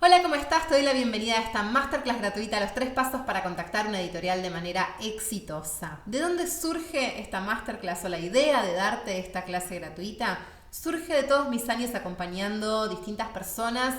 Hola, ¿cómo estás? Te doy la bienvenida a esta masterclass gratuita, los 3 pasos para contactar una editorial de manera exitosa. ¿De dónde surge esta masterclass o la idea de darte esta clase gratuita? Surge de todos mis años acompañando distintas personas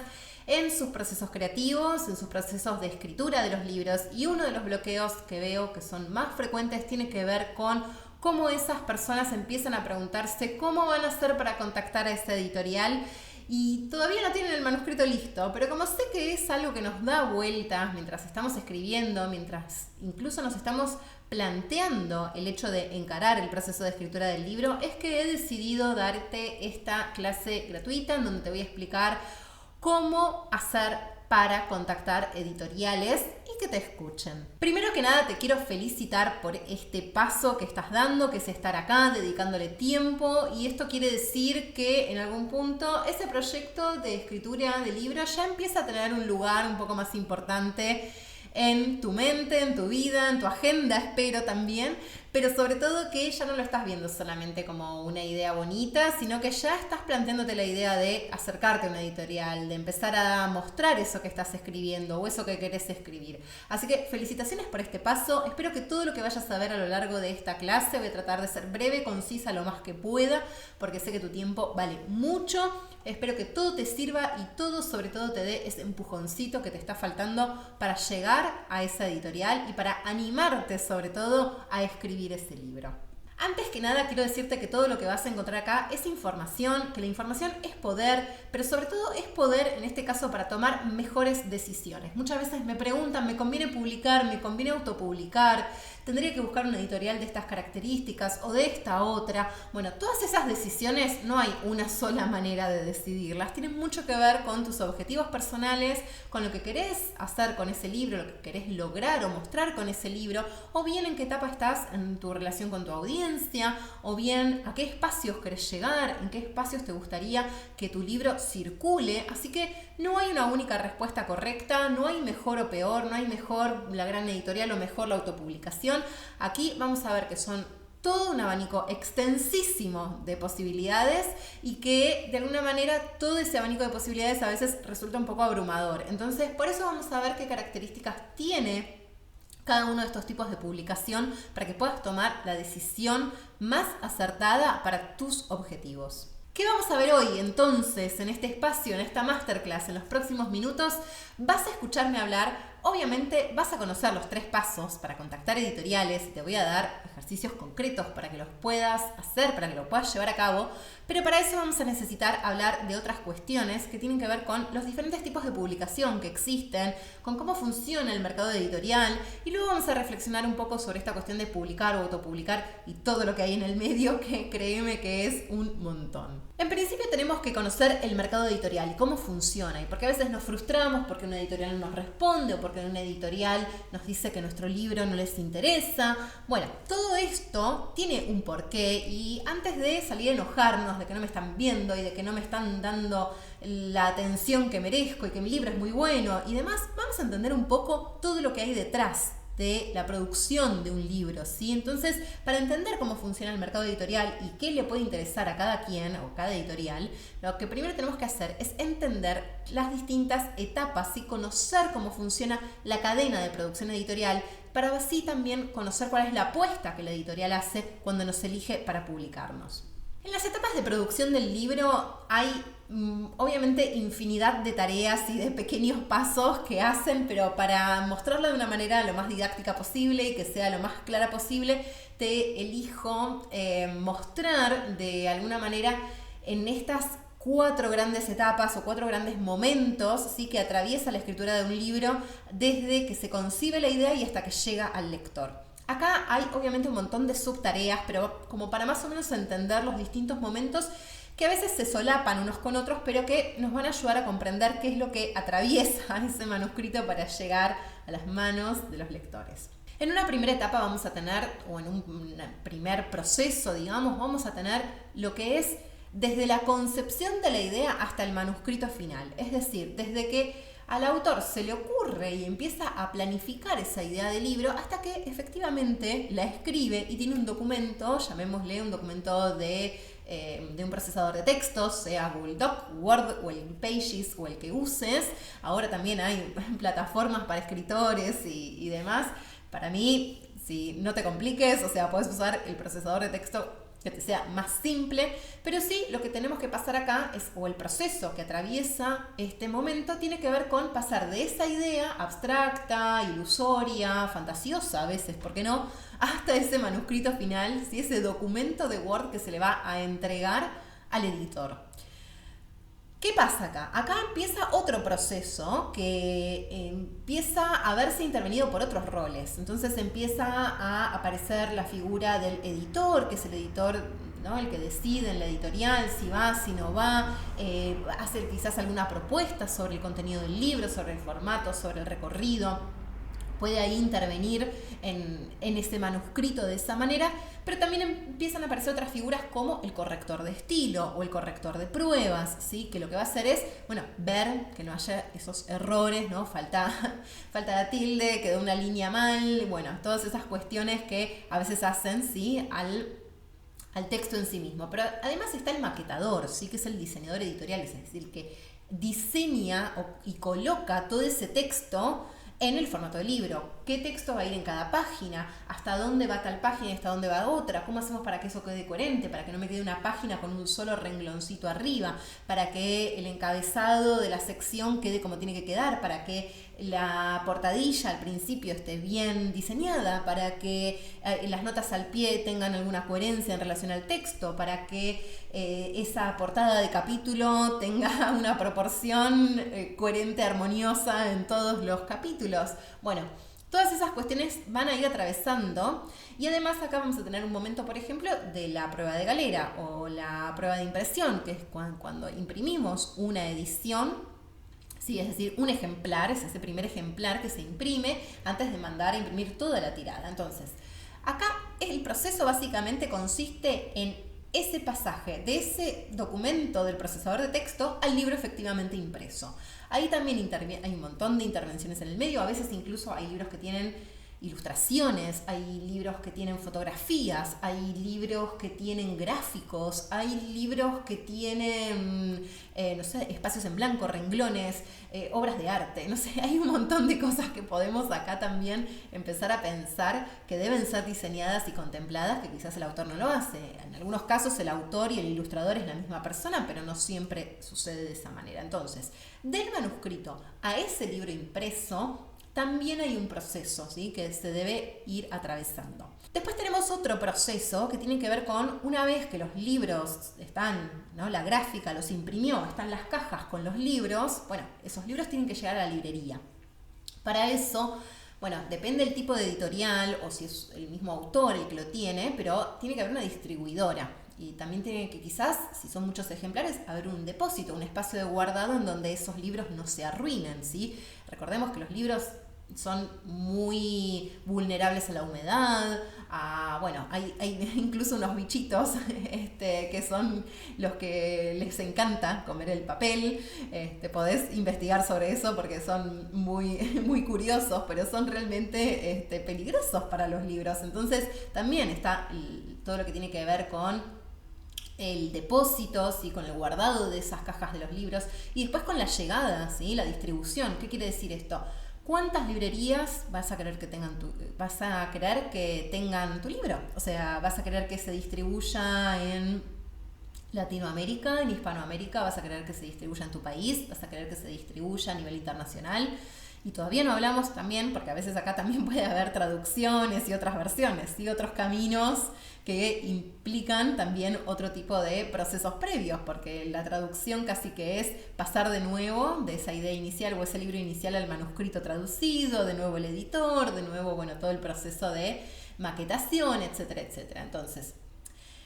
en sus procesos creativos, en sus procesos de escritura de los libros, y uno de los bloqueos que veo que son más frecuentes tiene que ver con cómo esas personas empiezan a preguntarse cómo van a hacer para contactar a esa editorial y todavía no tienen el manuscrito listo, pero como sé que es algo que nos da vueltas mientras estamos escribiendo, mientras incluso nos estamos planteando el hecho de encarar el proceso de escritura del libro, es que he decidido darte esta clase gratuita en donde te voy a explicar cómo hacer para contactar editoriales y que te escuchen. Primero que nada te quiero felicitar por este paso que estás dando, que es estar acá dedicándole tiempo, y esto quiere decir que en algún punto ese proyecto de escritura de libro ya empieza a tener un lugar un poco más importante en tu mente, en tu vida, en tu agenda, espero también, pero sobre todo que ya no lo estás viendo solamente como una idea bonita, sino que ya estás planteándote la idea de acercarte a una editorial, de empezar a mostrar eso que estás escribiendo o eso que querés escribir. Así que felicitaciones por este paso. Espero que todo lo que vayas a ver a lo largo de esta clase, voy a tratar de ser breve, concisa lo más que pueda, porque sé que tu tiempo vale mucho. Espero que todo te sirva y todo, sobre todo, te dé ese empujoncito que te está faltando para llegar a esa editorial y para animarte, sobre todo, a escribir ese libro. Antes que nada, quiero decirte que todo lo que vas a encontrar acá es información, que la información es poder, pero sobre todo es poder, en este caso, para tomar mejores decisiones. Muchas veces me preguntan, ¿me conviene publicar? ¿Me conviene autopublicar? ¿Tendría que buscar una editorial de estas características o de esta otra? Bueno, todas esas decisiones no hay una sola manera de decidirlas. Tienen mucho que ver con tus objetivos personales, con lo que querés hacer con ese libro, lo que querés lograr o mostrar con ese libro, o bien en qué etapa estás en tu relación con tu audiencia, o bien a qué espacios querés llegar, en qué espacios te gustaría que tu libro circule. Así que no hay una única respuesta correcta, no hay mejor o peor, no hay mejor la gran editorial o mejor la autopublicación. Aquí vamos a ver que son todo un abanico extensísimo de posibilidades y que de alguna manera todo ese abanico de posibilidades a veces resulta un poco abrumador. Entonces, por eso vamos a ver qué características tiene cada uno de estos tipos de publicación para que puedas tomar la decisión más acertada para tus objetivos. ¿Qué vamos a ver hoy entonces en este espacio, en esta masterclass? En los próximos minutos vas a escucharme hablar. Obviamente vas a conocer los 3 pasos para contactar editoriales y te voy a dar ejercicios concretos para que los puedas hacer, para que lo puedas llevar a cabo, pero para eso vamos a necesitar hablar de otras cuestiones que tienen que ver con los diferentes tipos de publicación que existen, con cómo funciona el mercado editorial, y luego vamos a reflexionar un poco sobre esta cuestión de publicar o autopublicar y todo lo que hay en el medio, que créeme que es un montón. En principio tenemos que conocer el mercado editorial y cómo funciona, y porque a veces nos frustramos porque una editorial no nos responde o porque una editorial nos dice que nuestro libro no les interesa. Bueno, todo esto tiene un porqué, y antes de salir a enojarnos de que no me están viendo y de que no me están dando la atención que merezco y que mi libro es muy bueno y demás, vamos a entender un poco todo lo que hay detrás de la producción de un libro, ¿sí? Entonces, para entender cómo funciona el mercado editorial y qué le puede interesar a cada quien o cada editorial, lo que primero tenemos que hacer es entender las distintas etapas y conocer cómo funciona la cadena de producción editorial, para así también conocer cuál es la apuesta que la editorial hace cuando nos elige para publicarnos. En las etapas de producción del libro hay obviamente infinidad de tareas y de pequeños pasos que hacen, pero para mostrarlo de una manera lo más didáctica posible y que sea lo más clara posible, te elijo mostrar de alguna manera en estas 4 grandes etapas o 4 grandes momentos, ¿sí?, que atraviesa la escritura de un libro desde que se concibe la idea y hasta que llega al lector. Acá hay obviamente un montón de subtareas, pero como para más o menos entender los distintos momentos que a veces se solapan unos con otros, pero que nos van a ayudar a comprender qué es lo que atraviesa ese manuscrito para llegar a las manos de los lectores. En una primera etapa vamos a tener, o en un primer proceso, digamos, vamos a tener lo que es desde la concepción de la idea hasta el manuscrito final. Es decir, desde que al autor se le ocurre y empieza a planificar esa idea de libro hasta que efectivamente la escribe y tiene un documento, llamémosle un documento de de un procesador de textos, sea Google Doc, Word o el Pages o el que uses. Ahora también hay plataformas para escritores y demás. Para mí, si no te compliques, o sea, puedes usar el procesador de texto que te sea más simple, pero sí lo que tenemos que pasar acá es, o el proceso que atraviesa este momento tiene que ver con pasar de esa idea abstracta, ilusoria, fantasiosa a veces, ¿por qué no?, hasta ese manuscrito final, ¿sí? Ese documento de Word que se le va a entregar al editor. ¿Qué pasa acá? Acá empieza otro proceso que empieza a verse intervenido por otros roles. Entonces empieza a aparecer la figura del editor, que es el editor, ¿no?, el que decide en la editorial si va, si no va, hacer quizás alguna propuesta sobre el contenido del libro, sobre el formato, sobre el recorrido. Puede ahí intervenir en ese manuscrito de esa manera, pero también empiezan a aparecer otras figuras como el corrector de estilo o el corrector de pruebas, ¿sí? Que lo que va a hacer es, bueno, ver que no haya esos errores, ¿no? Falta la tilde, quedó una línea mal, bueno, todas esas cuestiones que a veces hacen, ¿sí?, al texto en sí mismo. Pero además está el maquetador, ¿sí?, que es el diseñador editorial, es decir, que diseña y coloca todo ese texto en el formato de libro. ¿Qué texto va a ir en cada página? ¿Hasta dónde va tal página y hasta dónde va otra? ¿Cómo hacemos para que eso quede coherente? Para que no me quede una página con un solo rengloncito arriba. Para que el encabezado de la sección quede como tiene que quedar. Para que la portadilla al principio esté bien diseñada. Para que las notas al pie tengan alguna coherencia en relación al texto. Para que esa portada de capítulo tenga una proporción coherente, armoniosa en todos los capítulos. Bueno, todas esas cuestiones van a ir atravesando y además acá vamos a tener un momento, por ejemplo, de la prueba de galera o la prueba de impresión, que es cuando imprimimos una edición, sí, es decir, un ejemplar, es ese primer ejemplar que se imprime antes de mandar a imprimir toda la tirada. Entonces, acá el proceso básicamente consiste en ese pasaje de ese documento del procesador de texto al libro efectivamente impreso. Ahí también hay un montón de intervenciones en el medio, a veces incluso hay libros que tienen ilustraciones, hay libros que tienen fotografías, hay libros que tienen gráficos, hay libros que tienen, no sé, espacios en blanco, renglones, obras de arte, no sé, hay un montón de cosas que podemos acá también empezar a pensar que deben ser diseñadas y contempladas, que quizás el autor no lo hace. En algunos casos el autor y el ilustrador es la misma persona, pero no siempre sucede de esa manera. Entonces, del manuscrito a ese libro impreso, también hay un proceso, ¿sí?, que se debe ir atravesando. Después tenemos otro proceso que tiene que ver con una vez que los libros están, ¿no?, la gráfica los imprimió, están las cajas con los libros, bueno, esos libros tienen que llegar a la librería. Para eso, bueno, depende del tipo de editorial o si es el mismo autor el que lo tiene, pero tiene que haber una distribuidora. Y también tiene que, quizás, si son muchos ejemplares, haber un depósito, un espacio de guardado en donde esos libros no se arruinen, ¿sí? Recordemos que los libros son muy vulnerables a la humedad, bueno, hay incluso unos bichitos que son los que les encanta comer el papel. Podés investigar sobre eso porque son muy, muy curiosos, pero son realmente peligrosos para los libros. Entonces también está todo lo que tiene que ver con el depósito, ¿sí?, con el guardado de esas cajas de los libros y después con la llegada, ¿sí?, la distribución. ¿Qué quiere decir esto? ¿Cuántas librerías vas a querer que tengan tu libro? O sea, ¿vas a querer que se distribuya en Latinoamérica, en Hispanoamérica? ¿Vas a querer que se distribuya en tu país? ¿Vas a querer que se distribuya a nivel internacional? Y todavía no hablamos también, porque a veces acá también puede haber traducciones y otras versiones, y otros caminos que implican también otro tipo de procesos previos, porque la traducción casi que es pasar de nuevo de esa idea inicial o ese libro inicial al manuscrito traducido, de nuevo el editor, de nuevo, bueno, todo el proceso de maquetación, etcétera, etcétera. Entonces,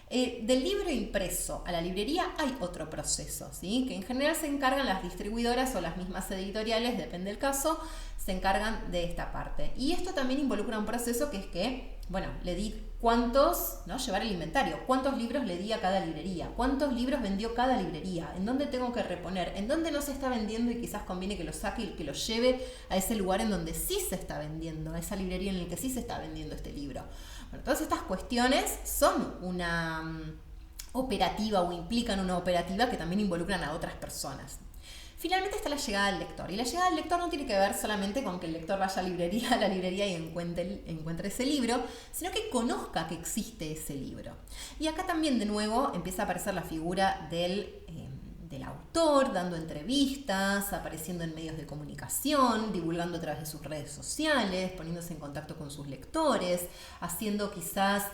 del libro impreso a la librería hay otro proceso, ¿sí?, que en general se encargan las distribuidoras o las mismas editoriales, depende del caso, se encargan de esta parte. Y esto también involucra un proceso que es que, bueno, le di cuántos, ¿no?, llevar el inventario, cuántos libros le di a cada librería, cuántos libros vendió cada librería, en dónde tengo que reponer, en dónde no se está vendiendo y quizás conviene que lo saque y que lo lleve a ese lugar en donde sí se está vendiendo, a esa librería en la que sí se está vendiendo este libro. Bueno, todas estas cuestiones son operativa o implican una operativa que también involucran a otras personas. Finalmente está la llegada del lector. Y la llegada del lector no tiene que ver solamente con que el lector vaya a la librería y encuentre ese libro, sino que conozca que existe ese libro. Y acá también de nuevo empieza a aparecer la figura del autor, dando entrevistas, apareciendo en medios de comunicación, divulgando a través de sus redes sociales, poniéndose en contacto con sus lectores, haciendo quizás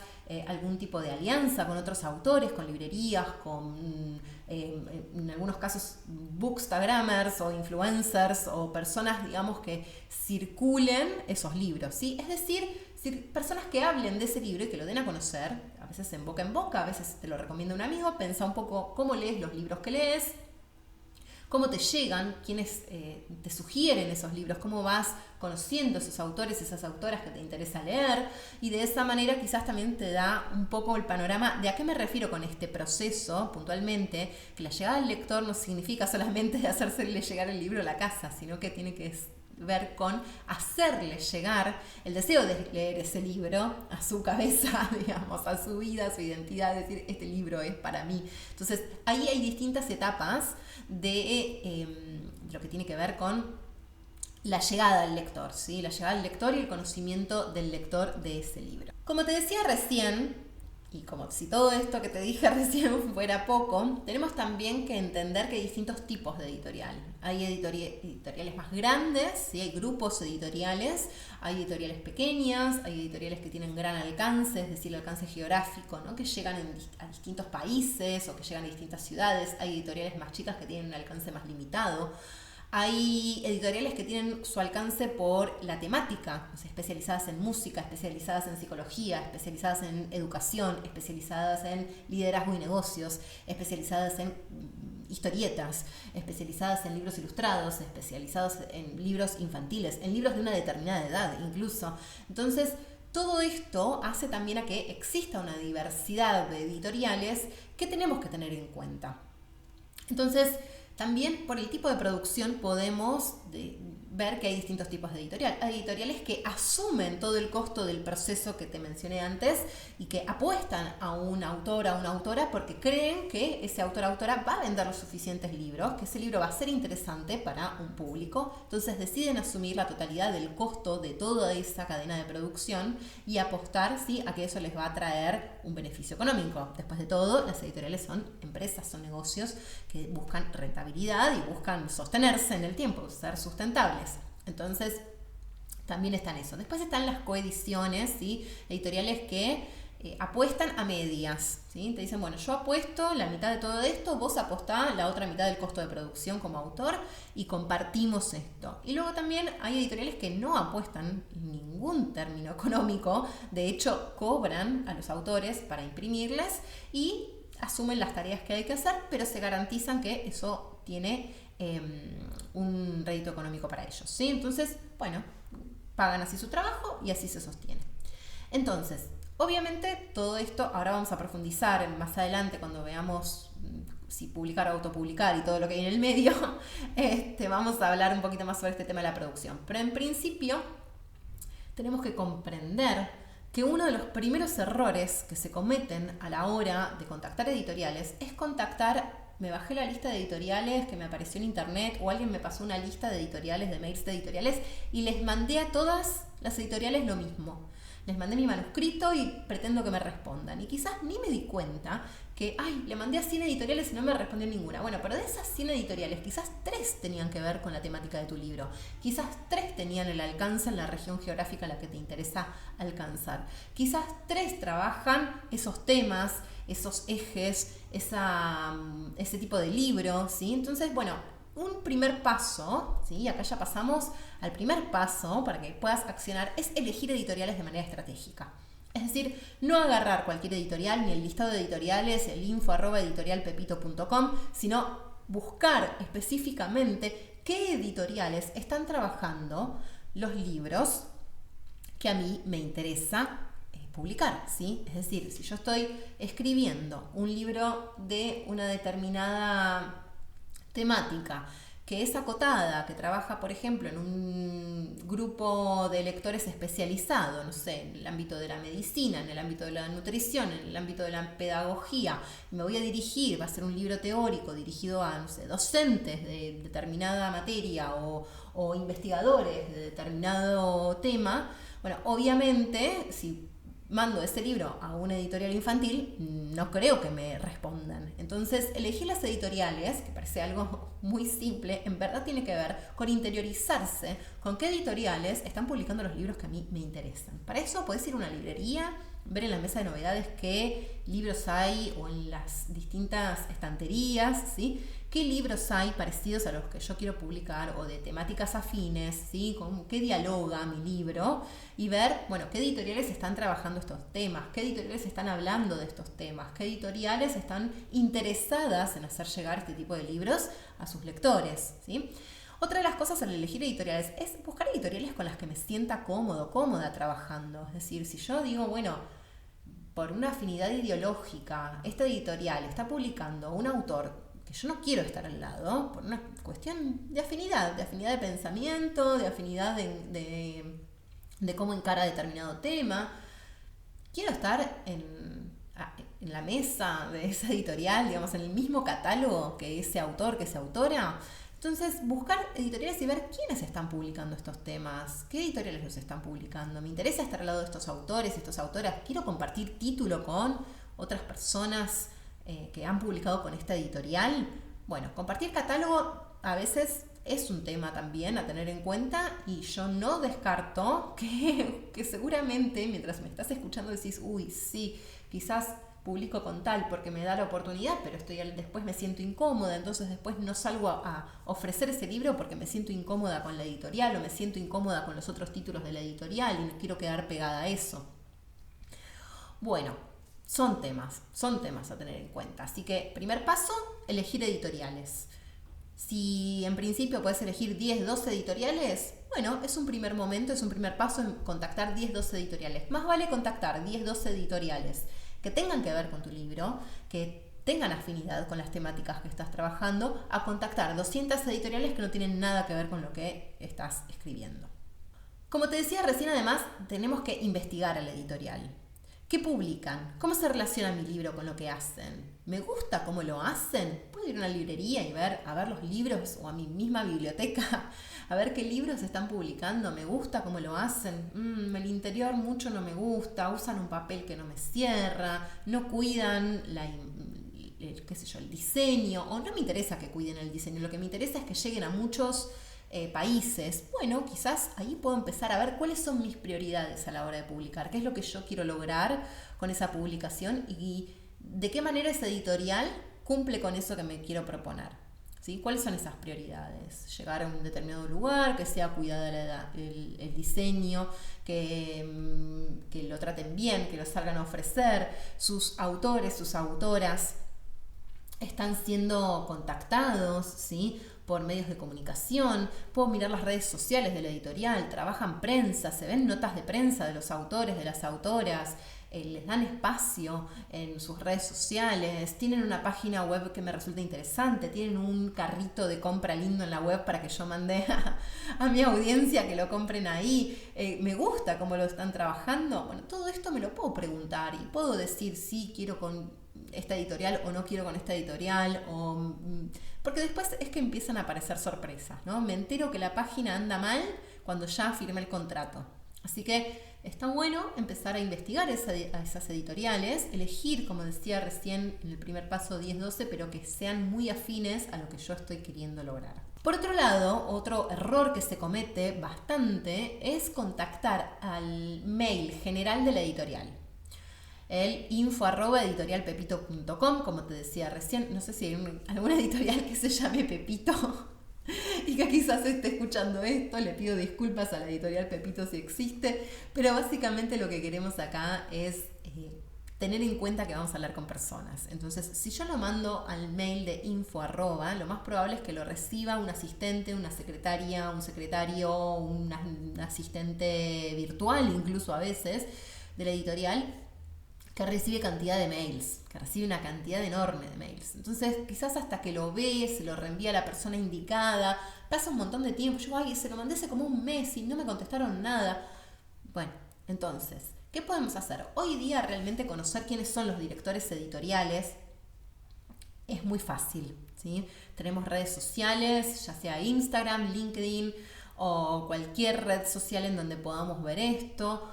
algún tipo de alianza con otros autores, con librerías, con en algunos casos bookstagrammers o influencers o personas, digamos, que circulen esos libros, ¿sí? Es decir, personas que hablen de ese libro y que lo den a conocer, a veces en boca, a veces te lo recomienda un amigo. Pensá un poco cómo lees los libros que lees, cómo te llegan, quiénes te sugieren esos libros, cómo vas conociendo esos autores, esas autoras que te interesa leer, y de esa manera quizás también te da un poco el panorama de a qué me refiero con este proceso puntualmente, que la llegada del lector no significa solamente hacérsele llegar el libro a la casa, sino que tiene que ver con hacerle llegar el deseo de leer ese libro a su cabeza, digamos, a su vida, a su identidad, decir, este libro es para mí. Entonces, ahí hay distintas etapas de lo que tiene que ver con la llegada del lector, ¿sí? La llegada del lector y el conocimiento del lector de ese libro. Como te decía recién, y como si todo esto que te dije recién fuera poco, tenemos también que entender que hay distintos tipos de editorial. Hay editoriales más grandes, ¿sí? Hay grupos editoriales, hay editoriales pequeñas, hay editoriales que tienen gran alcance, es decir, el alcance geográfico, ¿no? Que llegan a distintos países o que llegan a distintas ciudades. Hay editoriales más chicas que tienen un alcance más limitado. Hay editoriales que tienen su alcance por la temática, o sea, especializadas en música, especializadas en psicología, especializadas en educación, especializadas en liderazgo y negocios, especializadas en historietas, especializadas en libros ilustrados, especializados en libros infantiles, en libros de una determinada edad incluso. Entonces, todo esto hace también a que exista una diversidad de editoriales que tenemos que tener en cuenta. Entonces, también por el tipo de producción podemos ver que hay distintos tipos de editorial. Hay editoriales que asumen todo el costo del proceso que te mencioné antes y que apuestan a un autor, a una autora, porque creen que ese autor o autora va a vender los suficientes libros, que ese libro va a ser interesante para un público. Entonces deciden asumir la totalidad del costo de toda esa cadena de producción y apostar, ¿sí?, a que eso les va a traer un beneficio económico. Después de todo, las editoriales son empresas, son negocios que buscan rentabilidad y buscan sostenerse en el tiempo, ser sustentables. Entonces, también está en eso. Después están las coediciones, ¿sí?, editoriales que apuestan a medias, ¿sí? Te dicen, bueno, yo apuesto la mitad de todo esto, vos apostá la otra mitad del costo de producción como autor y compartimos esto. Y luego también hay editoriales que no apuestan ningún término económico, de hecho cobran a los autores para imprimirles y asumen las tareas que hay que hacer, pero se garantizan que eso tiene un rédito económico para ellos, ¿sí? Entonces, bueno, pagan así su trabajo y así se sostiene. Entonces, obviamente todo esto ahora vamos a profundizar más adelante cuando veamos si publicar o autopublicar y todo lo que hay en el medio. Vamos a hablar un poquito más sobre este tema de la producción. Pero en principio tenemos que comprender que uno de los primeros errores que se cometen a la hora de contactar editoriales es me bajé la lista de editoriales que me apareció en internet o alguien me pasó una lista de editoriales, de mails de editoriales y les mandé a todas las editoriales lo mismo. Les mandé mi manuscrito y pretendo que me respondan. Y quizás ni me di cuenta que, le mandé a 100 editoriales y no me respondió ninguna. Bueno, pero de esas 100 editoriales, quizás 3 tenían que ver con la temática de tu libro. Quizás 3 tenían el alcance en la región geográfica a la que te interesa alcanzar. Quizás 3 trabajan esos temas, esos ejes, ese tipo de libro, ¿sí? Entonces, bueno, un primer paso, ¿sí?, acá ya pasamos al primer paso para que puedas accionar, es elegir editoriales de manera estratégica. Es decir, no agarrar cualquier editorial, ni el listado de editoriales, el info@editorialpepito.com, sino buscar específicamente qué editoriales están trabajando los libros que a mí me interesa publicar, ¿sí? Es decir, si yo estoy escribiendo un libro de una determinada temática que es acotada, que trabaja, por ejemplo, en un grupo de lectores especializado, no sé, en el ámbito de la medicina, en el ámbito de la nutrición, en el ámbito de la pedagogía, me voy a dirigir, va a ser un libro teórico dirigido a, no sé, docentes de determinada materia o investigadores de determinado tema, bueno, obviamente, si mando ese libro a una editorial infantil, no creo que me respondan. Entonces, elegir las editoriales, que parece algo muy simple, en verdad tiene que ver con interiorizarse con qué editoriales están publicando los libros que a mí me interesan. Para eso podés ir a una librería, ver en la mesa de novedades qué libros hay o en las distintas estanterías, ¿sí? Qué libros hay parecidos a los que yo quiero publicar o de temáticas afines, ¿sí? Con qué dialoga mi libro y ver, bueno, qué editoriales están trabajando estos temas, qué editoriales están hablando de estos temas, qué editoriales están interesadas en hacer llegar este tipo de libros a sus lectores, ¿sí? Otra de las cosas al elegir editoriales es buscar editoriales con las que me sienta cómodo, cómoda trabajando. Es decir, si yo digo, bueno, por una afinidad ideológica, esta editorial está publicando un autor que yo no quiero estar al lado, por una cuestión de afinidad de pensamiento, de afinidad de cómo encara determinado tema. Quiero estar en la mesa de esa editorial, digamos, en el mismo catálogo que ese autor, que esa autora. Entonces, buscar editoriales y ver quiénes están publicando estos temas, qué editoriales los están publicando. Me interesa estar al lado de estos autores, estas autoras. Quiero compartir título con otras personas que han publicado con esta editorial. Bueno, compartir catálogo a veces es un tema también a tener en cuenta y yo no descarto que seguramente mientras me estás escuchando decís, uy, sí, quizás publico con tal porque me da la oportunidad, pero después me siento incómoda, entonces después no salgo a ofrecer ese libro porque me siento incómoda con la editorial o me siento incómoda con los otros títulos de la editorial y no quiero quedar pegada a eso. Bueno, son temas a tener en cuenta. Así que, primer paso, elegir editoriales. Si en principio puedes elegir 10, 12 editoriales, bueno, es un primer momento, es un primer paso en contactar 10, 12 editoriales. Más vale contactar 10, 12 editoriales que tengan que ver con tu libro, que tengan afinidad con las temáticas que estás trabajando, a contactar 200 editoriales que no tienen nada que ver con lo que estás escribiendo. Como te decía recién, además, tenemos que investigar a la editorial. ¿Qué publican? ¿Cómo se relaciona mi libro con lo que hacen? ¿Me gusta cómo lo hacen? ¿Puedo ir a una librería y a ver los libros o a mi misma biblioteca? A ver qué libros están publicando. ¿Me gusta cómo lo hacen? El interior mucho no me gusta. Usan un papel que no me cierra. No cuidan el diseño. O no me interesa que cuiden el diseño. Lo que me interesa es que lleguen a muchos países. Bueno, quizás ahí puedo empezar a ver cuáles son mis prioridades a la hora de publicar, qué es lo que yo quiero lograr con esa publicación y de qué manera esa editorial cumple con eso que me quiero proponer, ¿sí? ¿Cuáles son esas prioridades? Llegar a un determinado lugar, que sea cuidada el diseño, que lo traten bien, que lo salgan a ofrecer, sus autores, sus autoras están siendo contactados, ¿sí?, por medios de comunicación. Puedo mirar las redes sociales de la editorial, trabajan prensa, se ven notas de prensa de los autores, de las autoras, les dan espacio en sus redes sociales, tienen una página web que me resulta interesante, tienen un carrito de compra lindo en la web para que yo mande a mi audiencia que lo compren ahí, me gusta cómo lo están trabajando. Bueno, todo esto me lo puedo preguntar y puedo decir sí, quiero con esta editorial o no quiero con esta editorial, porque después es que empiezan a aparecer sorpresas, ¿no? Me entero que la página anda mal cuando ya firmé el contrato. Así que está bueno empezar a investigar a esas editoriales, elegir, como decía recién en el primer paso, 10-12, pero que sean muy afines a lo que yo estoy queriendo lograr. Por otro lado, otro error que se comete bastante es contactar al mail general de la editorial. El info@editorialpepito.com, como te decía recién. No sé si hay alguna editorial que se llame Pepito y que quizás esté escuchando esto. Le pido disculpas a la editorial Pepito si existe, pero básicamente lo que queremos acá es tener en cuenta que vamos a hablar con personas. Entonces, si yo lo mando al mail de info@, lo más probable es que lo reciba un asistente, una secretaria, un secretario, un asistente virtual, incluso a veces, de la editorial, que recibe cantidad de mails, que recibe una cantidad enorme de mails. Entonces, quizás hasta que lo ve, se lo reenvía a la persona indicada, pasa un montón de tiempo. Yo, se lo mandé hace como un mes y no me contestaron nada. Bueno, entonces, ¿qué podemos hacer? Hoy día realmente conocer quiénes son los directores editoriales es muy fácil, ¿sí? Tenemos redes sociales, ya sea Instagram, LinkedIn o cualquier red social en donde podamos ver esto.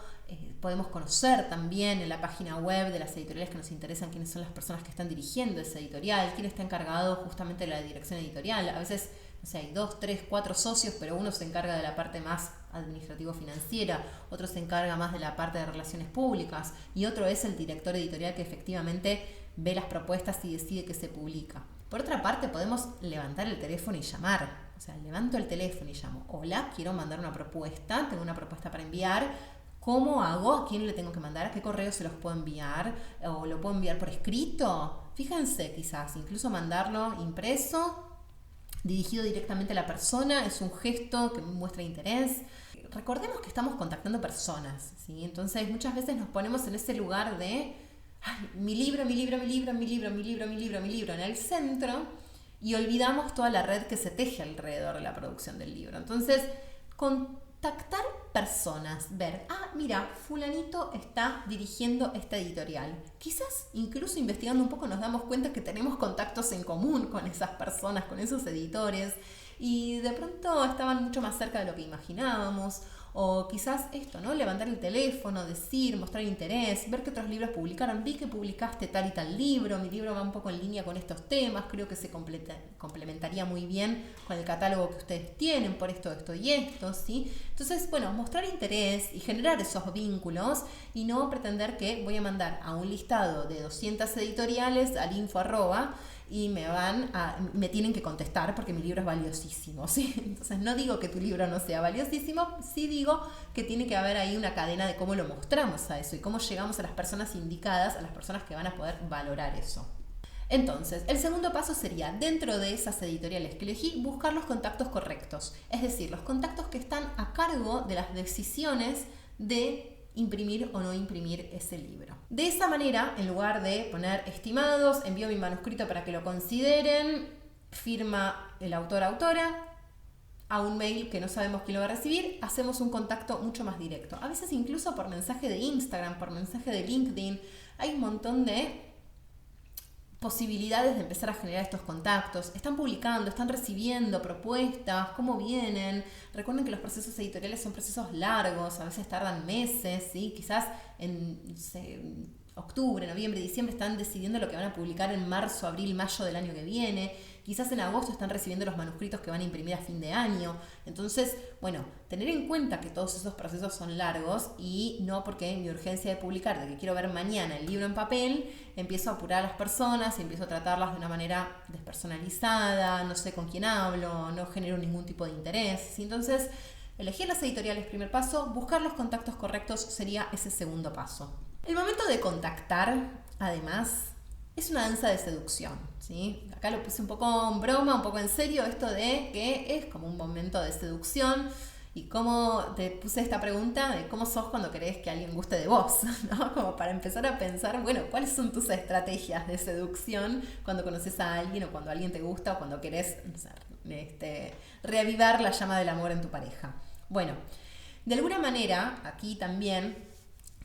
Podemos conocer también en la página web de las editoriales que nos interesan quiénes son las personas que están dirigiendo esa editorial, quién está encargado justamente de la dirección editorial. A veces, no sé, hay 2, 3, 4 socios, pero uno se encarga de la parte más administrativo-financiera, otro se encarga más de la parte de relaciones públicas y otro es el director editorial que efectivamente ve las propuestas y decide qué se publica. Por otra parte, podemos levantar el teléfono y llamar. O sea, levanto el teléfono y llamo. Hola, quiero mandar una propuesta, tengo una propuesta para enviar. ¿Cómo hago? ¿A quién le tengo que mandar? ¿A qué correo se los puedo enviar? ¿O lo puedo enviar por escrito? Fíjense, quizás, incluso mandarlo impreso, dirigido directamente a la persona, es un gesto que muestra interés. Recordemos que estamos contactando personas, ¿sí? Entonces, muchas veces nos ponemos en ese lugar de mi libro en el centro y olvidamos toda la red que se teje alrededor de la producción del libro. Entonces, contactar personas, ver, mira, fulanito está dirigiendo esta editorial. Quizás incluso investigando un poco nos damos cuenta que tenemos contactos en común con esas personas, con esos editores, y de pronto estaban mucho más cerca de lo que imaginábamos. O quizás esto, ¿no? Levantar el teléfono, decir, mostrar interés, ver qué otros libros publicaron. Vi que publicaste tal y tal libro, mi libro va un poco en línea con estos temas, creo que se complementaría muy bien con el catálogo que ustedes tienen por esto y esto, ¿sí? Entonces, bueno, mostrar interés y generar esos vínculos y no pretender que voy a mandar a un listado de 200 editoriales al info@ y me tienen que contestar porque mi libro es valiosísimo, ¿sí? Entonces no digo que tu libro no sea valiosísimo, sí digo que tiene que haber ahí una cadena de cómo lo mostramos a eso y cómo llegamos a las personas indicadas, a las personas que van a poder valorar eso. Entonces, el segundo paso sería, dentro de esas editoriales que elegí, buscar los contactos correctos, es decir, los contactos que están a cargo de las decisiones de imprimir o no imprimir ese libro. De esa manera, en lugar de poner estimados, envío mi manuscrito para que lo consideren, firma el autor-autora, a un mail que no sabemos quién lo va a recibir, hacemos un contacto mucho más directo. A veces incluso por mensaje de Instagram, por mensaje de LinkedIn, hay un montón de posibilidades de empezar a generar estos contactos. Están publicando, están recibiendo propuestas, cómo vienen. Recuerden que los procesos editoriales son procesos largos, a veces tardan meses, ¿sí? Quizás en octubre, noviembre, diciembre están decidiendo lo que van a publicar en marzo, abril, mayo del año que viene. Quizás en agosto están recibiendo los manuscritos que van a imprimir a fin de año. Entonces, bueno, tener en cuenta que todos esos procesos son largos y no porque mi urgencia de publicar, de que quiero ver mañana el libro en papel, empiezo a apurar a las personas y empiezo a tratarlas de una manera despersonalizada, no sé con quién hablo, no genero ningún tipo de interés. ¿Sí? Entonces, elegir las editoriales, primer paso, buscar los contactos correctos sería ese segundo paso. El momento de contactar, además, es una danza de seducción, ¿sí? Acá lo puse un poco en broma, un poco en serio, esto de que es como un momento de seducción. Y cómo te puse esta pregunta de cómo sos cuando querés que alguien guste de vos, ¿no? Como para empezar a pensar, bueno, ¿cuáles son tus estrategias de seducción cuando conoces a alguien o cuando alguien te gusta o cuando querés, no sé, reavivar la llama del amor en tu pareja? Bueno, de alguna manera, aquí también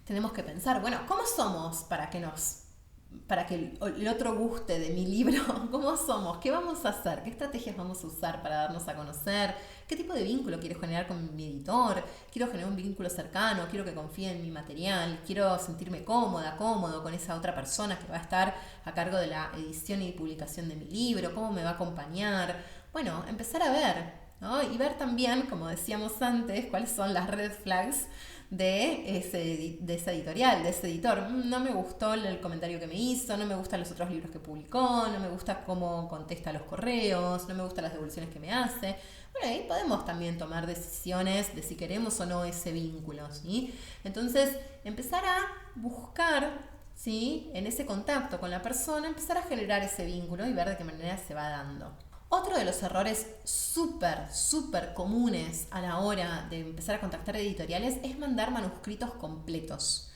tenemos que pensar, bueno, ¿cómo somos para que el otro guste de mi libro? ¿Cómo somos? ¿Qué vamos a hacer? ¿Qué estrategias vamos a usar para darnos a conocer? ¿Qué tipo de vínculo quiero generar con mi editor? ¿Quiero generar un vínculo cercano? ¿Quiero que confíe en mi material? ¿Quiero sentirme cómodo con esa otra persona que va a estar a cargo de la edición y publicación de mi libro? ¿Cómo me va a acompañar? Bueno, empezar a ver, ¿no? Y ver también, como decíamos antes, cuáles son las red flags de esa editorial, de ese editor. No me gustó el comentario que me hizo, no me gustan los otros libros que publicó, no me gusta cómo contesta los correos, no me gustan las devoluciones que me hace. Bueno, ahí podemos también tomar decisiones de si queremos o no ese vínculo, ¿sí? Entonces, empezar a buscar, ¿sí? En ese contacto con la persona, empezar a generar ese vínculo y ver de qué manera se va dando. Otro de los errores súper comunes a la hora de empezar a contactar editoriales es mandar manuscritos completos.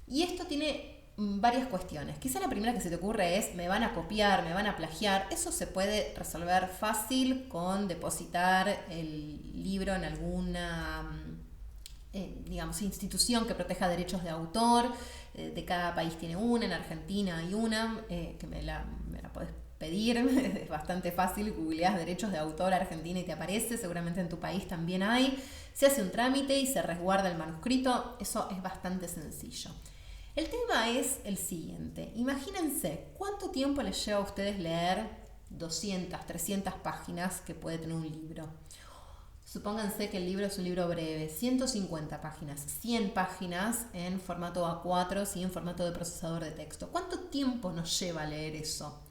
Y esto tiene varias cuestiones. Quizá la primera que se te ocurre es, me van a copiar, me van a plagiar. Eso se puede resolver fácil con depositar el libro en alguna digamos, institución que proteja derechos de autor. De cada país tiene una, en Argentina hay una, que me la podés pedir, es bastante fácil, googleás derechos de autor Argentina y te aparece, seguramente en tu país también hay. Se hace un trámite y se resguarda el manuscrito, eso es bastante sencillo. El tema es el siguiente, imagínense cuánto tiempo les lleva a ustedes leer 200, 300 páginas que puede tener un libro. Supónganse que el libro es un libro breve, 150 páginas, 100 páginas en formato A4, ¿sí? En formato de procesador de texto. ¿Cuánto tiempo nos lleva a leer eso?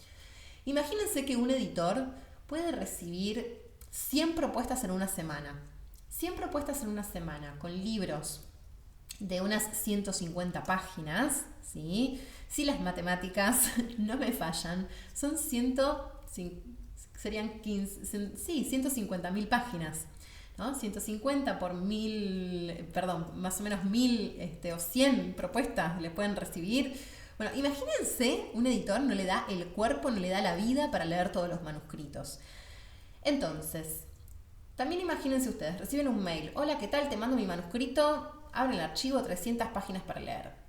Imagínense que un editor puede recibir 100 propuestas en una semana. 100 propuestas en una semana con libros de unas 150 páginas, ¿sí? Si las matemáticas no me fallan, son 150.000 páginas. ¿No? 150 por 1000, perdón, más o menos 1000 o 100 propuestas le pueden recibir. Bueno, imagínense, un editor no le da el cuerpo, no le da la vida para leer todos los manuscritos. Entonces, también imagínense ustedes, reciben un mail, hola, ¿qué tal? Te mando mi manuscrito, abren el archivo, 300 páginas para leer.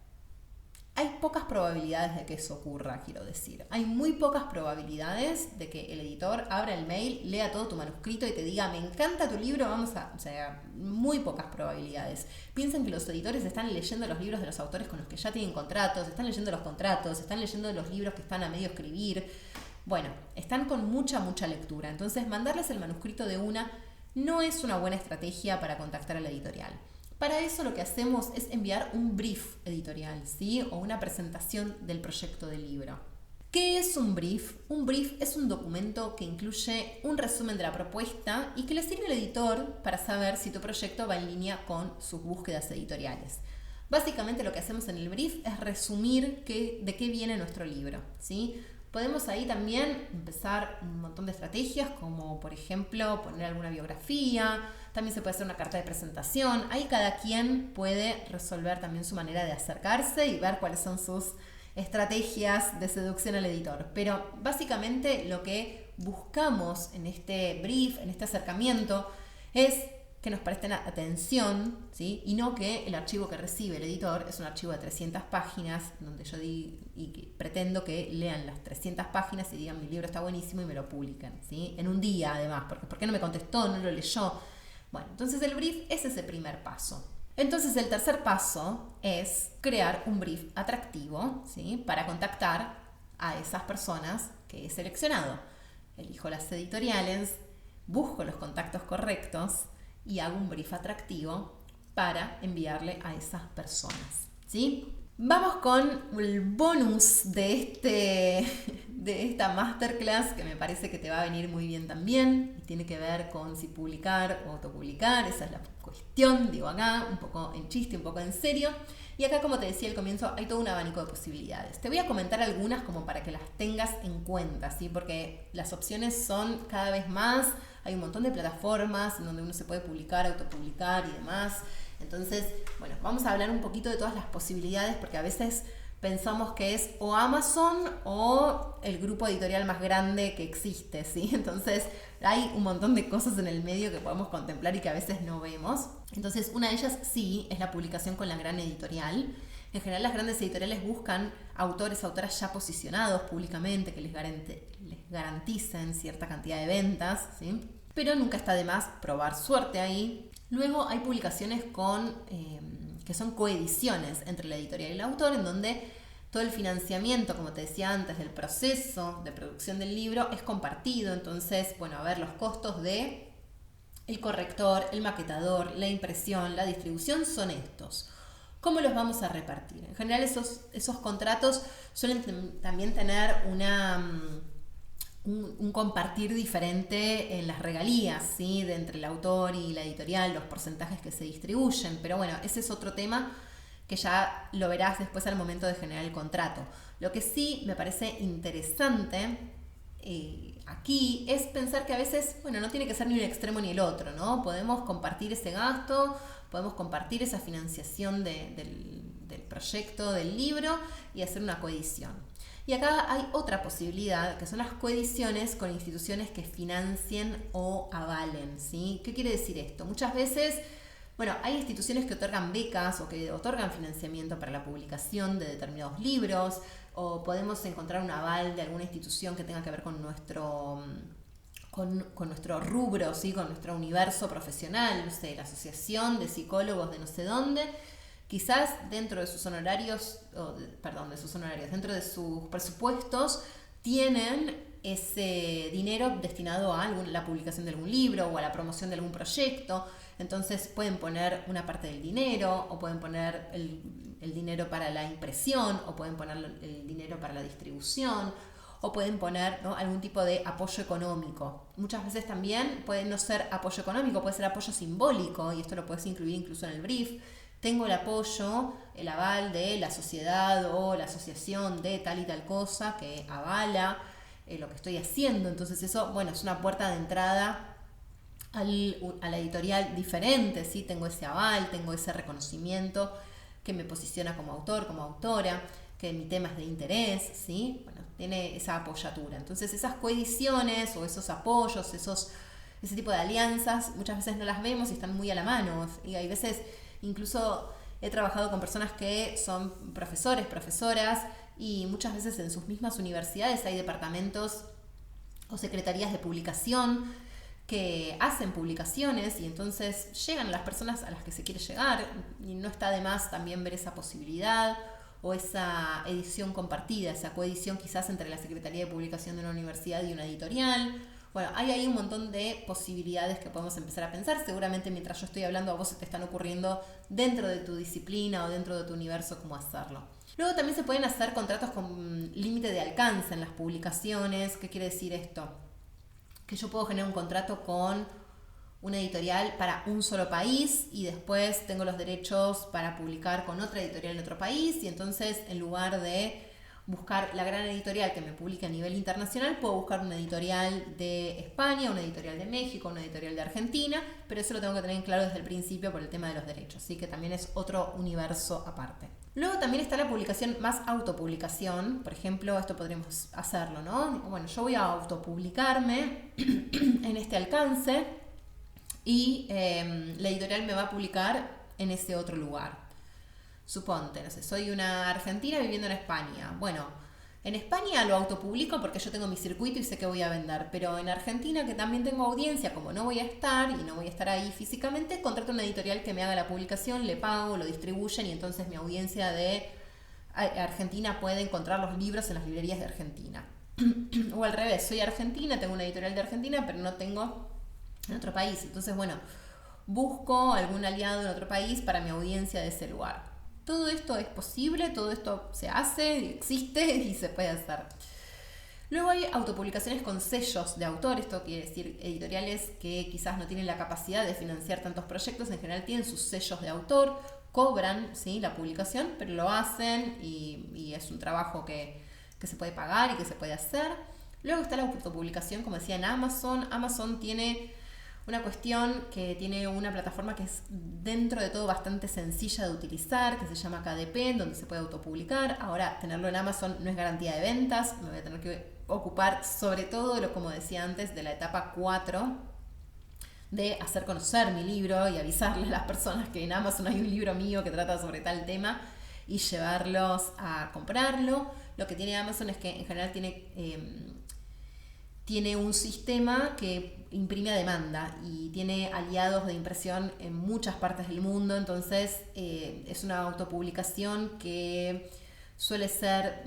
Hay pocas probabilidades de que eso ocurra, quiero decir. Hay muy pocas probabilidades de que el editor abra el mail, lea todo tu manuscrito y te diga, me encanta tu libro, o sea, muy pocas probabilidades. Piensen que los editores están leyendo los libros de los autores con los que ya tienen contratos, están leyendo los contratos, están leyendo los libros que están a medio escribir. Bueno, están con mucha lectura. Entonces, mandarles el manuscrito de una no es una buena estrategia para contactar a la editorial. Para eso lo que hacemos es enviar un brief editorial, ¿sí? O una presentación del proyecto del libro. ¿Qué es un brief? Un brief es un documento que incluye un resumen de la propuesta y que le sirve al editor para saber si tu proyecto va en línea con sus búsquedas editoriales. Básicamente lo que hacemos en el brief es resumir de qué viene nuestro libro, ¿sí? Podemos ahí también empezar un montón de estrategias, como por ejemplo poner alguna biografía, también se puede hacer una carta de presentación. Ahí cada quien puede resolver también su manera de acercarse y ver cuáles son sus estrategias de seducción al editor. Pero básicamente lo que buscamos en este brief, en este acercamiento, es que nos presten atención, ¿sí? Y no que el archivo que recibe el editor es un archivo de 300 páginas, donde yo pretendo que lean las 300 páginas y digan mi libro está buenísimo y me lo publiquen, ¿sí? En un día además, porque ¿por qué no me contestó? ¿No lo leyó? Bueno, entonces el brief es ese primer paso. Entonces el tercer paso es crear un brief atractivo, ¿sí? Para contactar a esas personas que he seleccionado. Elijo las editoriales, busco los contactos correctos y hago un brief atractivo para enviarle a esas personas, ¿sí? Vamos con el bonus de esta masterclass, que me parece que te va a venir muy bien también, y tiene que ver con si publicar o autopublicar. Esa es la cuestión, digo acá, un poco en chiste, un poco en serio. Y acá, como te decía al comienzo, hay todo un abanico de posibilidades. Te voy a comentar algunas como para que las tengas en cuenta, ¿sí? Porque las opciones son cada vez más. Hay un montón de plataformas en donde uno se puede publicar, autopublicar y demás. Entonces, bueno, vamos a hablar un poquito de todas las posibilidades, porque a veces pensamos que es o Amazon o el grupo editorial más grande que existe, ¿sí? Entonces, hay un montón de cosas en el medio que podemos contemplar y que a veces no vemos. Entonces, una de ellas sí es la publicación con la gran editorial. En general, las grandes editoriales buscan autores, autoras ya posicionados públicamente, que les garanticen cierta cantidad de ventas, ¿sí? Pero nunca está de más probar suerte ahí. Luego hay publicaciones que son coediciones entre la editorial y el autor, en donde todo el financiamiento, como te decía antes, del proceso de producción del libro es compartido. Entonces, bueno, a ver, los costos de el corrector, el maquetador, la impresión, la distribución son estos. ¿Cómo los vamos a repartir? En general esos contratos suelen también tener un compartir diferente en las regalías, ¿sí? De entre el autor y la editorial, los porcentajes que se distribuyen. Pero bueno, ese es otro tema que ya lo verás después al momento de generar el contrato. Lo que sí me parece interesante aquí es pensar que a veces, bueno, no tiene que ser ni un extremo ni el otro, ¿no? Podemos compartir ese gasto, podemos compartir esa financiación del proyecto del libro y hacer una coedición. Y acá hay otra posibilidad, que son las coediciones con instituciones que financien o avalen, ¿sí? ¿Qué quiere decir esto? Muchas veces, bueno, hay instituciones que otorgan becas o que otorgan financiamiento para la publicación de determinados libros, o podemos encontrar un aval de alguna institución que tenga que ver con nuestro rubro, ¿sí? Con nuestro universo profesional, no sé, la asociación de psicólogos de no sé dónde. Quizás dentro de sus honorarios, dentro de sus presupuestos, tienen ese dinero destinado a la publicación de algún libro o a la promoción de algún proyecto. Entonces pueden poner una parte del dinero, o pueden poner el dinero para la impresión, o pueden poner el dinero para la distribución, o pueden poner, ¿no?, algún tipo de apoyo económico. Muchas veces también puede no ser apoyo económico, puede ser apoyo simbólico, y esto lo puedes incluir incluso en el brief. Tengo el apoyo, el aval de la sociedad o la asociación de tal y tal cosa que avala lo que estoy haciendo. Entonces eso, bueno, es una puerta de entrada a la editorial diferente, ¿sí? Tengo ese aval, tengo ese reconocimiento que me posiciona como autor, como autora, que mi tema es de interés, ¿sí? Bueno, tiene esa apoyatura. Entonces esas coediciones o esos apoyos, ese tipo de alianzas, muchas veces no las vemos y están muy a la mano. Y hay veces, incluso he trabajado con personas que son profesores, profesoras, y muchas veces en sus mismas universidades hay departamentos o secretarías de publicación que hacen publicaciones, y entonces llegan las personas a las que se quiere llegar, y no está de más también ver esa posibilidad o esa edición compartida, esa coedición quizás entre la Secretaría de Publicación de una universidad y una editorial. Bueno, hay ahí un montón de posibilidades que podemos empezar a pensar. Seguramente mientras yo estoy hablando a vos se te están ocurriendo dentro de tu disciplina o dentro de tu universo cómo hacerlo. Luego también se pueden hacer contratos con límite de alcance en las publicaciones. ¿Qué quiere decir esto? Que yo puedo generar un contrato con una editorial para un solo país y después tengo los derechos para publicar con otra editorial en otro país, y entonces en lugar de buscar la gran editorial que me publique a nivel internacional, puedo buscar una editorial de España, una editorial de México, una editorial de Argentina, pero eso lo tengo que tener en claro desde el principio por el tema de los derechos, así que también es otro universo aparte. Luego también está la publicación más autopublicación. Por ejemplo, esto podríamos hacerlo, ¿no? Bueno, yo voy a autopublicarme en este alcance y la editorial me va a publicar en ese otro lugar. Suponte, no sé, soy una argentina viviendo en España. Bueno, en España lo autopublico porque yo tengo mi circuito y sé que voy a vender, pero en Argentina, que también tengo audiencia, como no voy a estar y no voy a estar ahí físicamente, contrato una editorial que me haga la publicación, le pago, lo distribuyen, y entonces mi audiencia de Argentina puede encontrar los libros en las librerías de Argentina. O al revés, soy argentina, tengo una editorial de Argentina, pero no tengo en otro país. Entonces, bueno, busco algún aliado en otro país para mi audiencia de ese lugar. Todo esto es posible, todo esto se hace, existe y se puede hacer. Luego hay autopublicaciones con sellos de autor. Esto quiere decir editoriales que quizás no tienen la capacidad de financiar tantos proyectos, en general tienen sus sellos de autor, cobran, ¿sí?, la publicación, pero lo hacen y es un trabajo que se puede pagar y que se puede hacer. Luego está la autopublicación, como decía, en Amazon. Amazon tiene una cuestión que tiene una plataforma que es dentro de todo bastante sencilla de utilizar, que se llama KDP, donde se puede autopublicar. Ahora, tenerlo en Amazon no es garantía de ventas. Me voy a tener que ocupar sobre todo, como decía antes, de la etapa 4, de hacer conocer mi libro y avisarle a las personas que en Amazon hay un libro mío que trata sobre tal tema y llevarlos a comprarlo. Lo que tiene Amazon es que en general tiene un sistema que imprime a demanda y tiene aliados de impresión en muchas partes del mundo. Entonces es una autopublicación que suele ser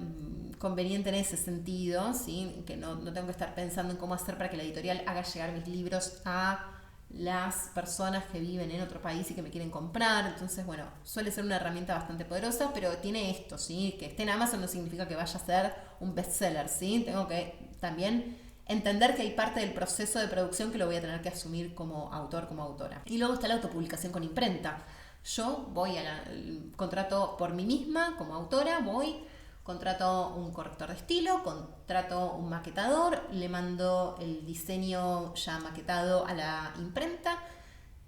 conveniente en ese sentido, ¿sí? Que no tengo que estar pensando en cómo hacer para que la editorial haga llegar mis libros a las personas que viven en otro país y que me quieren comprar. Entonces, bueno, suele ser una herramienta bastante poderosa, pero tiene esto, ¿sí? Que esté en Amazon no significa que vaya a ser un bestseller, ¿sí? Tengo que también entender que hay parte del proceso de producción que lo voy a tener que asumir como autor, como autora. Y luego está la autopublicación con imprenta. Yo voy contrato por mí misma como autora, contrato un corrector de estilo, contrato un maquetador, le mando el diseño ya maquetado a la imprenta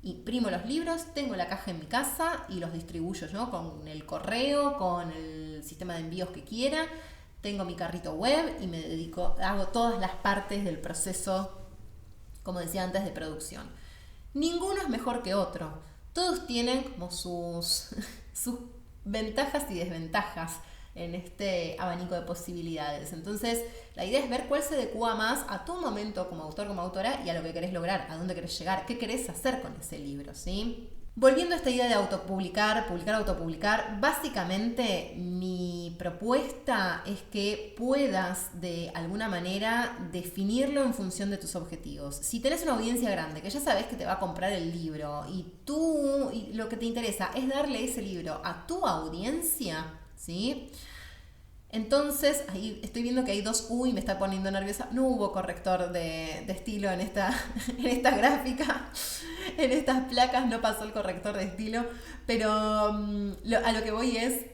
imprimo los libros, tengo la caja en mi casa y los distribuyo yo con el correo, con el sistema de envíos que quiera. Tengo mi carrito web y me dedico, hago todas las partes del proceso, como decía antes, de producción. Ninguno es mejor que otro. Todos tienen como sus ventajas y desventajas en este abanico de posibilidades. Entonces, la idea es ver cuál se adecua más a tu momento como autor, como autora y a lo que querés lograr, a dónde querés llegar, qué querés hacer con ese libro, ¿sí? Volviendo a esta idea de autopublicar, publicar, autopublicar, básicamente mi propuesta es que puedas de alguna manera definirlo en función de tus objetivos. Si tenés una audiencia grande que ya sabes que te va a comprar el libro y lo que te interesa es darle ese libro a tu audiencia, ¿sí? Entonces, ahí estoy viendo que hay dos U y me está poniendo nerviosa. No hubo corrector de estilo en esta gráfica. En estas placas no pasó el corrector de estilo. Pero a lo que voy es,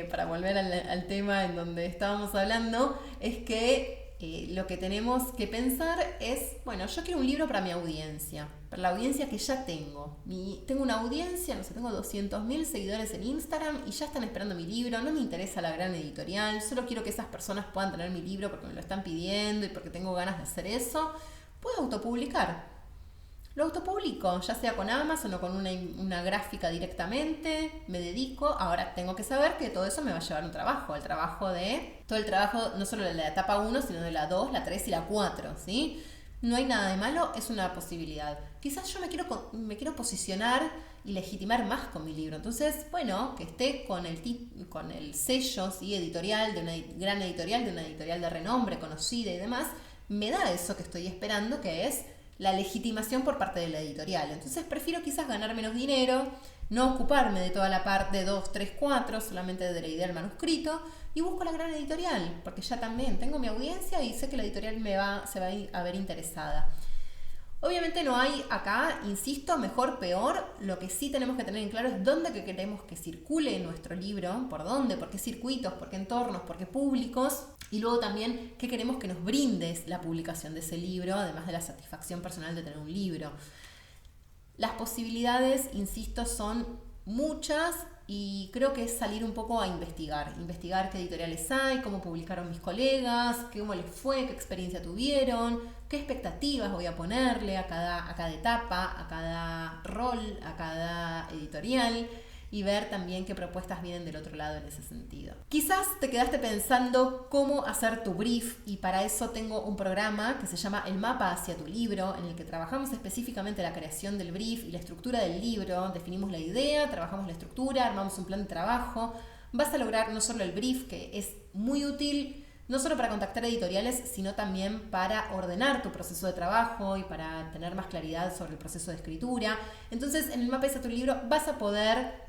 para volver al tema en donde estábamos hablando, es que lo que tenemos que pensar es, bueno, yo quiero un libro para mi audiencia, para la audiencia que ya tengo. Tengo una audiencia, no sé, tengo 200.000 seguidores en Instagram y ya están esperando mi libro, no me interesa la gran editorial, solo quiero que esas personas puedan tener mi libro porque me lo están pidiendo y porque tengo ganas de hacer eso. Puedo autopublicar. Lo autopublico, ya sea con Amazon o con una gráfica directamente, me dedico. Ahora tengo que saber que todo eso me va a llevar un trabajo, todo el trabajo no solo de la etapa 1, sino de la 2, la 3 y la 4, ¿sí? No hay nada de malo, es una posibilidad. Quizás yo me quiero posicionar y legitimar más con mi libro. Entonces, bueno, que esté con el sello, ¿sí?, editorial, de una gran editorial, de una editorial de renombre, conocida y demás, me da eso que estoy esperando, que es la legitimación por parte de la editorial. Entonces prefiero quizás ganar menos dinero, no ocuparme de toda la parte 2, 3, 4, solamente de la idea del manuscrito, y busco la gran editorial, porque ya también tengo mi audiencia y sé que la editorial se va a ver interesada. Obviamente no hay acá, insisto, mejor, peor. Lo que sí tenemos que tener en claro es dónde que queremos que circule nuestro libro, por dónde, por qué circuitos, por qué entornos, por qué públicos, y luego también qué queremos que nos brindes la publicación de ese libro, además de la satisfacción personal de tener un libro. Las posibilidades, insisto, son muchas y creo que es salir un poco a investigar qué editoriales hay, cómo publicaron mis colegas, cómo les fue, qué experiencia tuvieron, qué expectativas voy a ponerle a cada etapa, a cada rol, a cada editorial, y ver también qué propuestas vienen del otro lado en ese sentido. Quizás te quedaste pensando cómo hacer tu brief, y para eso tengo un programa que se llama El Mapa hacia tu libro, en el que trabajamos específicamente la creación del brief y la estructura del libro. Definimos la idea, trabajamos la estructura, armamos un plan de trabajo. Vas a lograr no solo el brief, que es muy útil no solo para contactar editoriales, sino también para ordenar tu proceso de trabajo y para tener más claridad sobre el proceso de escritura. Entonces, en El Mapa hacia tu libro vas a poder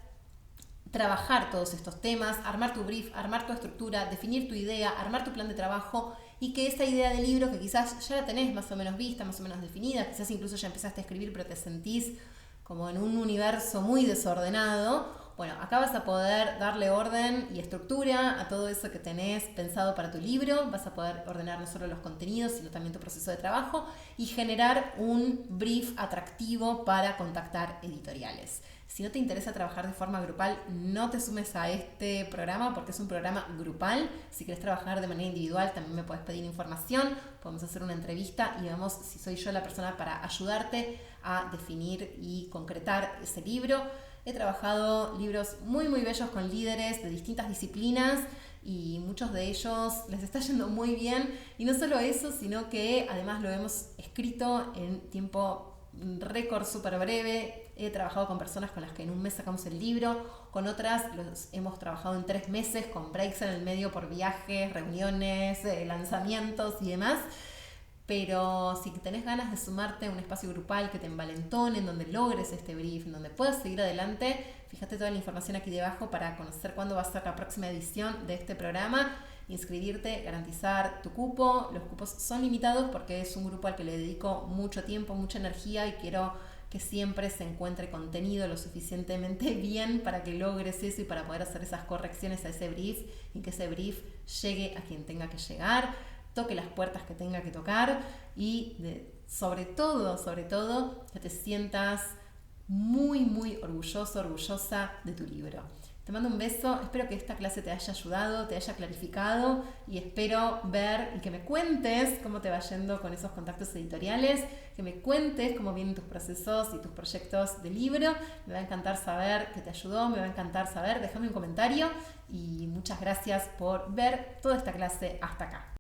trabajar todos estos temas, armar tu brief, armar tu estructura, definir tu idea, armar tu plan de trabajo, y que esa idea de libro que quizás ya la tenés más o menos vista, más o menos definida, quizás incluso ya empezaste a escribir pero te sentís como en un universo muy desordenado. Bueno, acá vas a poder darle orden y estructura a todo eso que tenés pensado para tu libro. Vas a poder ordenar no solo los contenidos, sino también tu proceso de trabajo y generar un brief atractivo para contactar editoriales. Si no te interesa trabajar de forma grupal, no te sumes a este programa porque es un programa grupal. Si quieres trabajar de manera individual, también me puedes pedir información. Podemos hacer una entrevista y vemos si soy yo la persona para ayudarte a definir y concretar ese libro. He trabajado libros muy muy bellos con líderes de distintas disciplinas y muchos de ellos les está yendo muy bien. Y no solo eso, sino que además lo hemos escrito en tiempo récord súper breve. He trabajado con personas con las que en un mes sacamos el libro, con otras los hemos trabajado en 3 meses, con breaks en el medio por viajes, reuniones, lanzamientos y demás. Pero si tenés ganas de sumarte a un espacio grupal que te envalentone, en donde logres este brief, en donde puedas seguir adelante, fíjate toda la información aquí debajo para conocer cuándo va a ser la próxima edición de este programa, inscribirte, garantizar tu cupo. Los cupos son limitados porque es un grupo al que le dedico mucho tiempo, mucha energía, y quiero que siempre se encuentre contenido lo suficientemente bien para que logres eso y para poder hacer esas correcciones a ese brief y que ese brief llegue a quien tenga que llegar, toque las puertas que tenga que tocar y sobre todo, que te sientas muy, muy orgulloso, orgullosa de tu libro. Te mando un beso, espero que esta clase te haya ayudado, te haya clarificado y espero ver y que me cuentes cómo te va yendo con esos contactos editoriales, que me cuentes cómo vienen tus procesos y tus proyectos de libro. Me va a encantar saber que te ayudó, me va a encantar saber, déjame un comentario y muchas gracias por ver toda esta clase hasta acá.